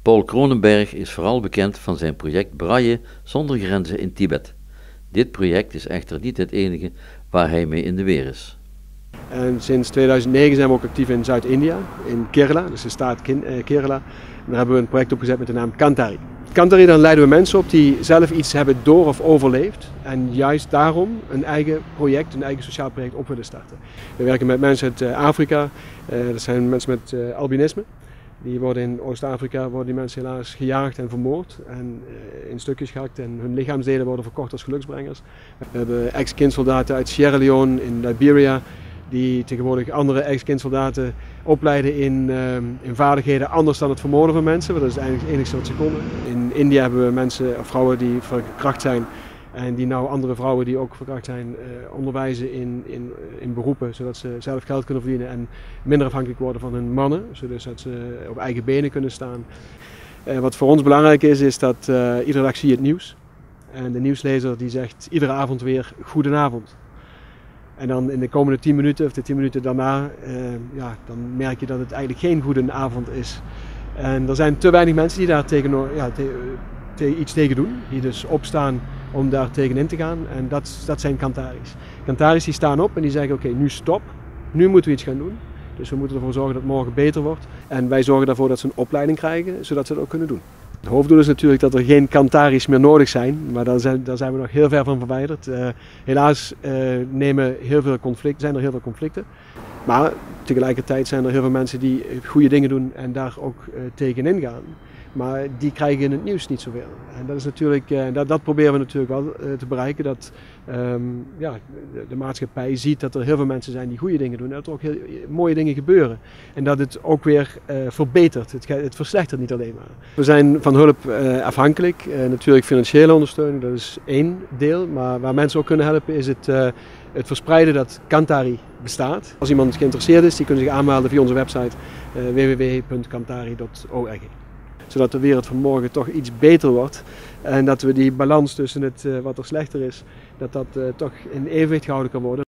Paul Kronenberg is vooral bekend van zijn project Braille zonder grenzen in Tibet. Dit project is echter niet het enige waar hij mee in de weer is. En sinds 2009 zijn we ook actief in Zuid-India, in Kerala, dus de staat Kerala. En daar hebben we een project opgezet met de naam Kantari. Kantari, dan leiden we mensen op die zelf iets hebben door of overleefd en juist daarom een eigen project, een eigen sociaal project op willen starten. We werken met mensen uit Afrika, dat zijn mensen met albinisme. Die worden in Oost-Afrika die mensen helaas gejaagd en vermoord en in stukjes gehakt en hun lichaamsdelen worden verkocht als geluksbrengers. We hebben ex-kindsoldaten uit Sierra Leone in Liberia die tegenwoordig andere ex-kindsoldaten opleiden in vaardigheden anders dan het vermoorden van mensen, want dat is eigenlijk het enigste wat ze konden. In India hebben we mensen of vrouwen die verkracht zijn en die nou andere vrouwen die ook verkracht zijn onderwijzen in beroepen, zodat ze zelf geld kunnen verdienen en minder afhankelijk worden van hun mannen, zodat ze op eigen benen kunnen staan. Wat voor ons belangrijk is dat iedere dag zie je het nieuws. En de nieuwslezer die zegt iedere avond weer goedenavond. En dan in de komende 10 minuten of de 10 minuten daarna, dan merk je dat het eigenlijk geen goede avond is. En er zijn te weinig mensen die daar iets tegen doen, die dus opstaan om daar tegenin te gaan. En dat zijn Kantaris. Kantaris die staan op en die zeggen oké, nu stop, nu moeten we iets gaan doen. Dus we moeten ervoor zorgen dat het morgen beter wordt. En wij zorgen ervoor dat ze een opleiding krijgen, zodat ze dat ook kunnen doen. Het hoofddoel is natuurlijk dat er geen Kantaris meer nodig zijn, maar daar zijn we nog heel ver van verwijderd. Helaas zijn er heel veel conflicten. Maar tegelijkertijd zijn er heel veel mensen die goede dingen doen en daar ook tegenin gaan. Maar die krijgen in het nieuws niet zoveel. En dat is natuurlijk, dat proberen we natuurlijk wel te bereiken. Dat de maatschappij ziet dat er heel veel mensen zijn die goede dingen doen. En dat er ook heel mooie dingen gebeuren. En dat het ook weer verbetert. Het verslechtert niet alleen maar. We zijn van hulp afhankelijk. Natuurlijk financiële ondersteuning, dat is één deel. Maar waar mensen ook kunnen helpen is het verspreiden dat Kantari bestaat. Als iemand geïnteresseerd is, die kunnen zich aanmelden via onze website www.kantari.org. Zodat de wereld van morgen toch iets beter wordt en dat we die balans tussen wat er slechter is, dat toch in evenwicht gehouden kan worden.